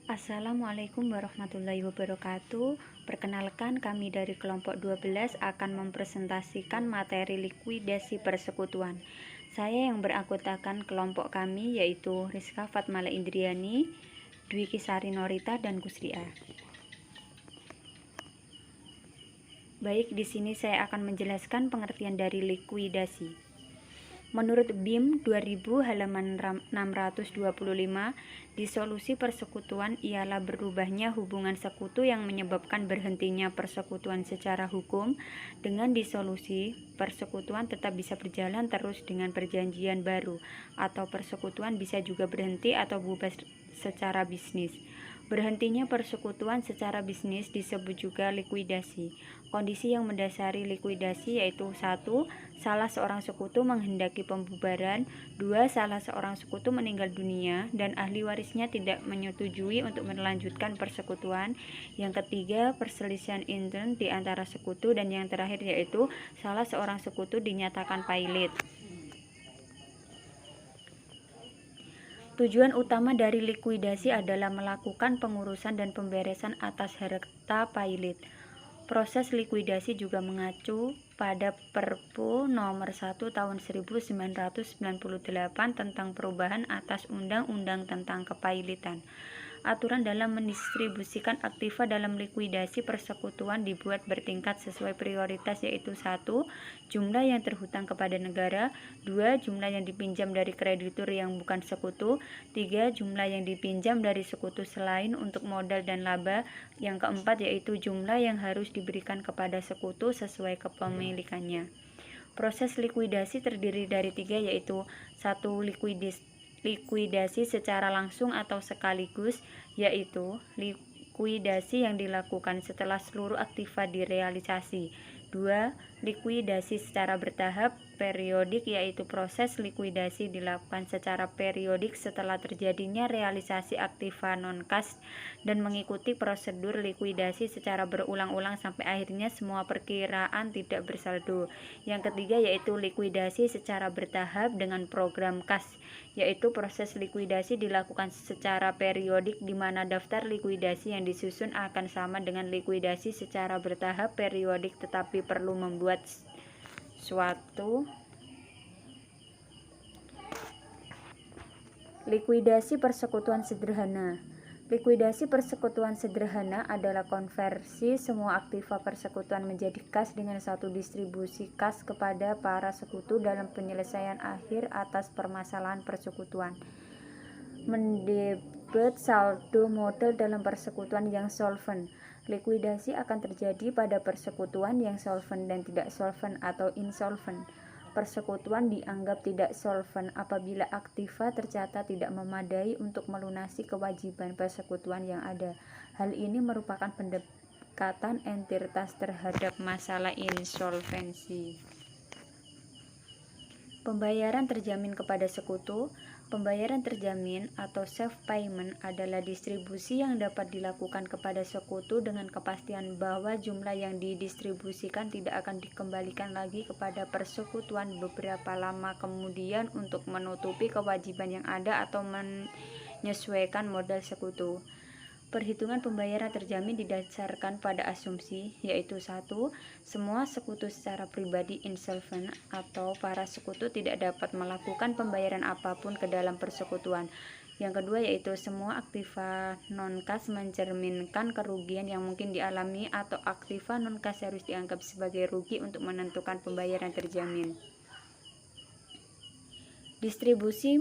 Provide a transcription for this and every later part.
Assalamualaikum warahmatullahi wabarakatuh. Perkenalkan, kami dari kelompok 12 akan mempresentasikan materi likuidasi persekutuan. Saya yang beranggotakan kelompok kami yaitu Rizka Fatmala Indriani, Dwi Kisari Norita, dan Gusria. Baik, di sini saya akan menjelaskan pengertian dari likuidasi. Menurut BIM 2000 halaman 625, disolusi persekutuan ialah berubahnya hubungan sekutu yang menyebabkan berhentinya persekutuan secara hukum. Dengan disolusi, persekutuan tetap bisa berjalan terus dengan perjanjian baru, atau persekutuan bisa juga berhenti atau bubar secara bisnis. Berhentinya persekutuan secara bisnis disebut juga likuidasi. Kondisi yang mendasari likuidasi yaitu 1. Salah seorang sekutu menghendaki pembubaran. 2. Salah seorang sekutu meninggal dunia dan ahli warisnya tidak menyetujui untuk melanjutkan persekutuan. Yang ketiga, perselisihan intern di antara sekutu. Dan yang terakhir yaitu salah seorang sekutu dinyatakan pailit. Tujuan utama dari likuidasi adalah melakukan pengurusan dan pemberesan atas harta pailit. Proses likuidasi juga mengacu pada Perpu Nomor 1 Tahun 1998 tentang perubahan atas Undang-Undang tentang Kepailitan. Aturan dalam mendistribusikan aktiva dalam likuidasi persekutuan dibuat bertingkat sesuai prioritas yaitu 1. Jumlah yang terhutang kepada negara. 2. Jumlah yang dipinjam dari kreditur yang bukan sekutu. 3. Jumlah yang dipinjam dari sekutu selain untuk modal dan laba. Yang keempat yaitu jumlah yang harus diberikan kepada sekutu sesuai kepemilikannya. Proses likuidasi terdiri dari 3 yaitu 1. Likuidasi secara langsung atau sekaligus, yaitu likuidasi yang dilakukan setelah seluruh aktiva direalisasi. 2. Likuidasi secara bertahap periodik, yaitu proses likuidasi dilakukan secara periodik setelah terjadinya realisasi aktiva non-kas dan mengikuti prosedur likuidasi secara berulang-ulang sampai akhirnya semua perkiraan tidak bersaldo. Yang ketiga yaitu likuidasi secara bertahap dengan program kas, yaitu proses likuidasi dilakukan secara periodik di mana daftar likuidasi yang disusun akan sama dengan likuidasi secara bertahap periodik, tetapi perlu membuat suatu likuidasi persekutuan sederhana. Likuidasi persekutuan sederhana adalah konversi semua aktiva persekutuan menjadi kas dengan satu distribusi kas kepada para sekutu dalam penyelesaian akhir atas permasalahan persekutuan. Mendebet saldo modal dalam persekutuan yang solvent. Likuidasi akan terjadi pada persekutuan yang solvent dan tidak solvent atau insolvent. Persekutuan dianggap tidak solvent apabila aktiva tercatat tidak memadai untuk melunasi kewajiban persekutuan yang ada. Hal ini merupakan pendekatan entitas terhadap masalah insolvensi. Pembayaran terjamin kepada sekutu. Pembayaran terjamin atau safe payment adalah distribusi yang dapat dilakukan kepada sekutu dengan kepastian bahwa jumlah yang didistribusikan tidak akan dikembalikan lagi kepada persekutuan beberapa lama kemudian untuk menutupi kewajiban yang ada atau menyesuaikan modal sekutu. Perhitungan pembayaran terjamin didasarkan pada asumsi, yaitu 1. Semua sekutu secara pribadi insolvent atau para sekutu tidak dapat melakukan pembayaran apapun ke dalam persekutuan. Yang kedua yaitu semua aktiva non-kas mencerminkan kerugian yang mungkin dialami atau aktiva non-kas harus dianggap sebagai rugi untuk menentukan pembayaran terjamin. Distribusi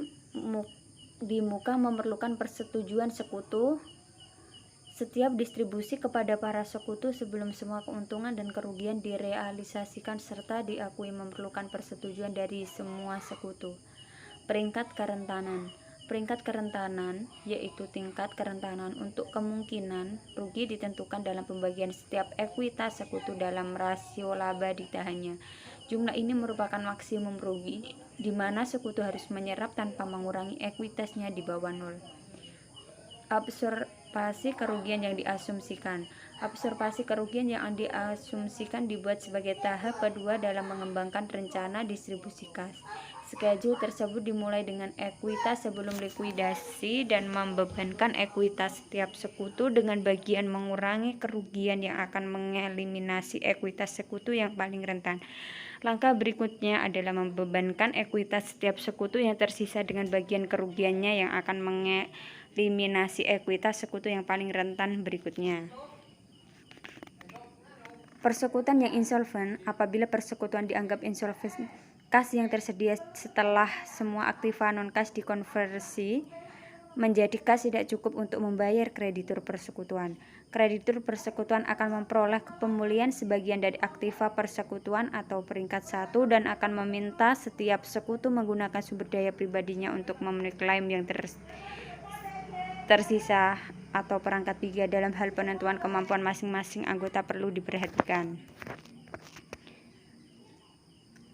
di muka memerlukan persetujuan sekutu. Setiap distribusi kepada para sekutu sebelum semua keuntungan dan kerugian direalisasikan serta diakui memerlukan persetujuan dari semua sekutu. Peringkat kerentanan. Peringkat kerentanan yaitu tingkat kerentanan untuk kemungkinan rugi ditentukan dalam pembagian setiap ekuitas sekutu dalam rasio laba ditahannya. Jumlah ini merupakan maksimum rugi di mana sekutu harus menyerap tanpa mengurangi ekuitasnya di bawah nol. Absorbasi kerugian yang diasumsikan. Absorbasi kerugian yang diasumsikan dibuat sebagai tahap kedua dalam mengembangkan rencana distribusi kas. Schedule tersebut dimulai dengan ekuitas sebelum likuidasi dan membebankan ekuitas setiap sekutu dengan bagian mengurangi kerugian yang akan mengeliminasi ekuitas sekutu yang paling rentan. Langkah berikutnya adalah membebankan ekuitas setiap sekutu yang tersisa dengan bagian kerugiannya yang akan mengeliminasi ekuitas sekutu yang paling rentan berikutnya. Persekutuan yang insolven. Apabila persekutuan dianggap insolven, kas yang tersedia setelah semua aktiva non-kas dikonversi menjadi kas tidak cukup untuk membayar kreditur persekutuan. Kreditur persekutuan akan memperoleh pemulihan sebagian dari aktiva persekutuan atau peringkat 1 dan akan meminta setiap sekutu menggunakan sumber daya pribadinya untuk memenuhi klaim yang tersisa atau perangkat 3. Dalam hal penentuan kemampuan masing-masing anggota perlu diperhatikan.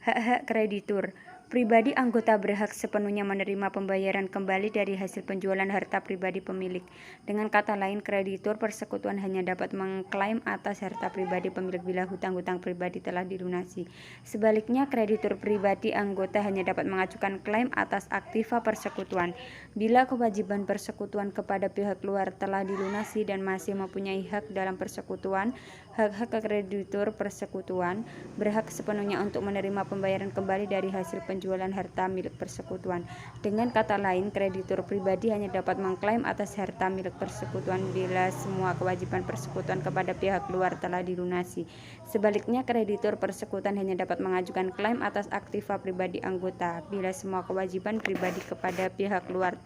Hak-hak kreditur. Pribadi anggota berhak sepenuhnya menerima pembayaran kembali dari hasil penjualan harta pribadi pemilik. Dengan kata lain, kreditur persekutuan hanya dapat mengklaim atas harta pribadi pemilik bila hutang-hutang pribadi telah dilunasi. Sebaliknya, kreditur pribadi anggota hanya dapat mengajukan klaim atas aktiva persekutuan bila kewajiban persekutuan kepada pihak luar telah dilunasi dan masih mempunyai hak dalam persekutuan. Hak-hak kreditur persekutuan berhak sepenuhnya untuk menerima pembayaran kembali dari hasil penjualan harta milik persekutuan. Dengan kata lain, kreditur pribadi hanya dapat mengklaim atas harta milik persekutuan bila semua kewajiban persekutuan kepada pihak luar telah dilunasi. Sebaliknya, kreditur persekutuan hanya dapat mengajukan klaim atas aktiva pribadi anggota bila semua kewajiban pribadi kepada pihak luar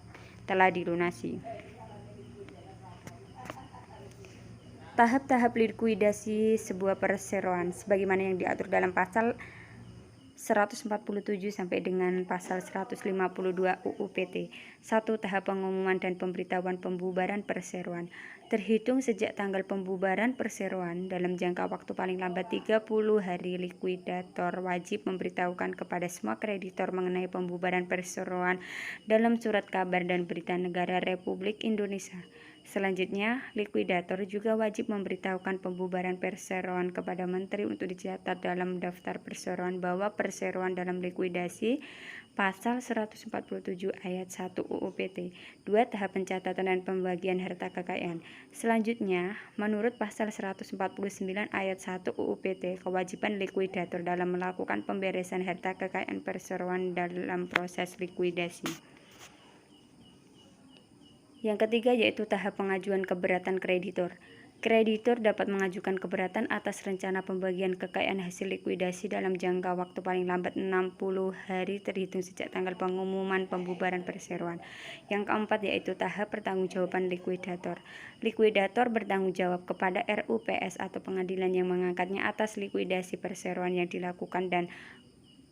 telah dilunasi. Tahap-tahap likuidasi sebuah perseroan sebagaimana yang diatur dalam pasal 147 sampai dengan pasal 152 UU PT. 1. Tahap pengumuman dan pemberitahuan pembubaran perseroan. Terhitung sejak tanggal pembubaran perseroan dalam jangka waktu paling lambat 30 hari, likuidator wajib memberitahukan kepada semua kreditor mengenai pembubaran perseroan dalam surat kabar dan berita negara Republik Indonesia. Selanjutnya, likuidator juga wajib memberitahukan pembubaran perseroan kepada menteri untuk dicatat dalam daftar perseroan bahwa perseroan dalam likuidasi pasal 147 ayat 1 UU PT. 2. Tahap pencatatan dan pembagian harta kekayaan. Selanjutnya, menurut pasal 149 ayat 1 UU PT, kewajiban likuidator dalam melakukan pemberesan harta kekayaan perseroan dalam proses likuidasi. Yang ketiga yaitu tahap pengajuan keberatan kreditor. Kreditor dapat mengajukan keberatan atas rencana pembagian kekayaan hasil likuidasi dalam jangka waktu paling lambat 60 hari terhitung sejak tanggal pengumuman pembubaran perseroan. Yang keempat yaitu tahap pertanggungjawaban likuidator. Likuidator bertanggung jawab kepada RUPS atau pengadilan yang mengangkatnya atas likuidasi perseroan yang dilakukan dan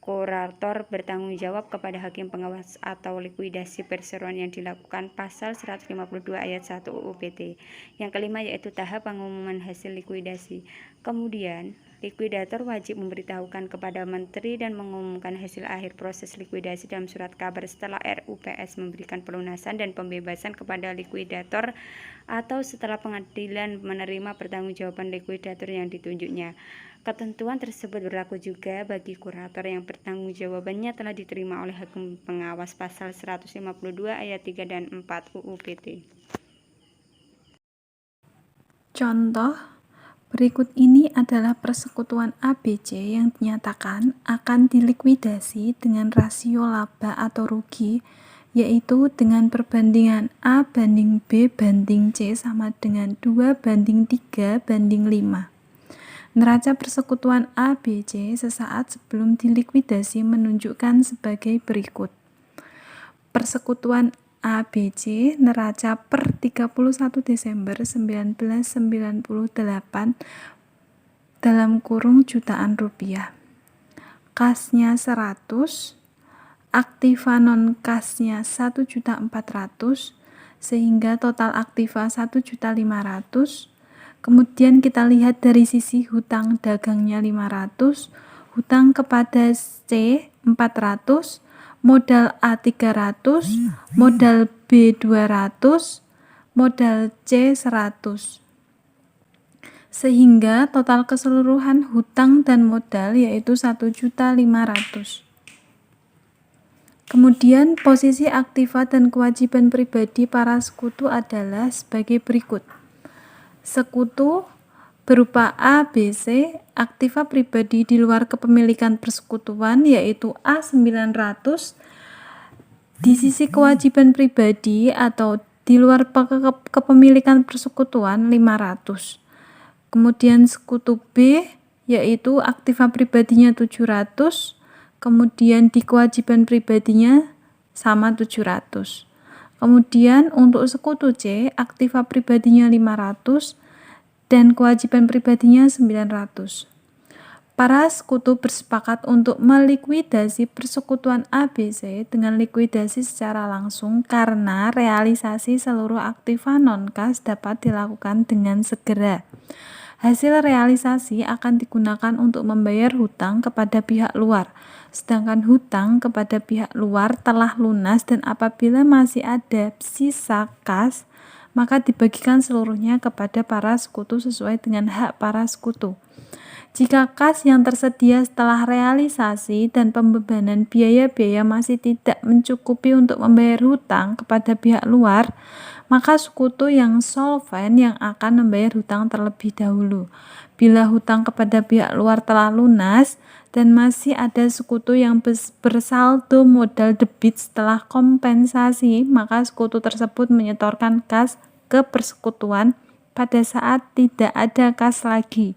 kurator bertanggung jawab kepada hakim pengawas atau likuidasi perseroan yang dilakukan pasal 152 ayat 1 UU PT. Yang kelima yaitu tahap pengumuman hasil likuidasi. Kemudian, likuidator wajib memberitahukan kepada menteri dan mengumumkan hasil akhir proses likuidasi dalam surat kabar setelah RUPS memberikan pelunasan dan pembebasan kepada likuidator atau setelah pengadilan menerima pertanggungjawaban likuidator yang ditunjuknya. Ketentuan tersebut berlaku juga bagi kurator yang pertanggungjawabannya telah diterima oleh hakim pengawas pasal 152 ayat 3 dan 4 UU PT. Contoh berikut ini adalah persekutuan ABC yang dinyatakan akan dilikuidasi dengan rasio laba atau rugi, yaitu dengan perbandingan A banding B banding C sama dengan 2:3:5. Neraca persekutuan ABC sesaat sebelum dilikuidasi menunjukkan sebagai berikut. Persekutuan ABC neraca per 31 Desember 1998 dalam kurung jutaan rupiah. Kasnya 100, aktiva non kasnya 1.400.000 sehingga total aktiva 1.500.000. Kemudian kita lihat dari sisi hutang dagangnya 500, hutang kepada C 400, modal A 300, modal B 200, modal C 100. Sehingga total keseluruhan hutang dan modal yaitu 1.500.000. Kemudian posisi aktiva dan kewajiban pribadi para sekutu adalah sebagai berikut. Sekutu berupa A, B, C, aktiva pribadi di luar kepemilikan persekutuan yaitu A900, di sisi kewajiban pribadi atau di luar kepemilikan persekutuan 500. Kemudian sekutu B yaitu aktiva pribadinya 700, kemudian di kewajiban pribadinya sama 700. Kemudian untuk sekutu C, aktiva pribadinya 500 dan kewajiban pribadinya 900. Para sekutu bersepakat untuk melikuidasi persekutuan ABC dengan likuidasi secara langsung karena realisasi seluruh aktiva non-kas dapat dilakukan dengan segera. Hasil realisasi akan digunakan untuk membayar hutang kepada pihak luar, sedangkan hutang kepada pihak luar telah lunas dan apabila masih ada sisa kas, maka dibagikan seluruhnya kepada para sekutu sesuai dengan hak para sekutu. Jika kas yang tersedia setelah realisasi dan pembebanan biaya-biaya masih tidak mencukupi untuk membayar hutang kepada pihak luar, maka sekutu yang solven yang akan membayar hutang terlebih dahulu. Bila hutang kepada pihak luar telah lunas dan masih ada sekutu yang bersaldo modal debit setelah kompensasi, maka sekutu tersebut menyetorkan kas ke persekutuan pada saat tidak ada kas lagi.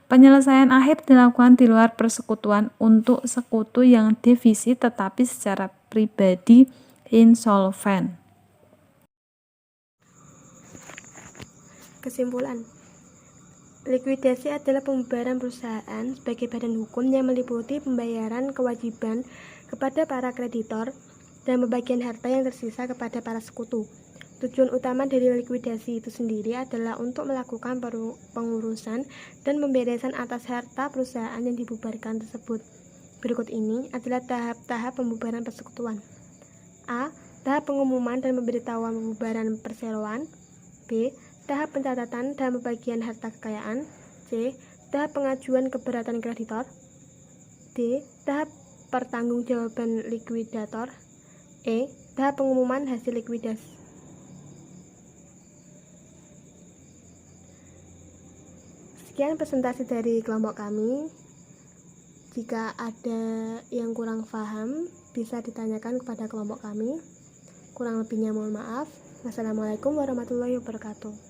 Penyelesaian akhir dilakukan di luar persekutuan untuk sekutu yang defisit tetapi secara pribadi insolven. Kesimpulan, likuidasi adalah pembubaran perusahaan sebagai badan hukum yang meliputi pembayaran kewajiban kepada para kreditor dan pembagian harta yang tersisa kepada para sekutu. Tujuan utama dari likuidasi itu sendiri adalah untuk melakukan pengurusan dan pemberesan atas harta perusahaan yang dibubarkan tersebut. Berikut ini adalah tahap-tahap pembubaran persekutuan. A. Tahap pengumuman dan pemberitahuan pembubaran perseroan. B. Tahap pencatatan dan pembagian harta kekayaan. C. Tahap pengajuan keberatan kreditor. D. Tahap pertanggungjawaban likuidator. E. Tahap pengumuman hasil likuidasi. Sekian presentasi dari kelompok kami. Jika ada yang kurang paham, bisa ditanyakan kepada kelompok kami. Kurang lebihnya mohon maaf. Wassalamualaikum warahmatullahi wabarakatuh.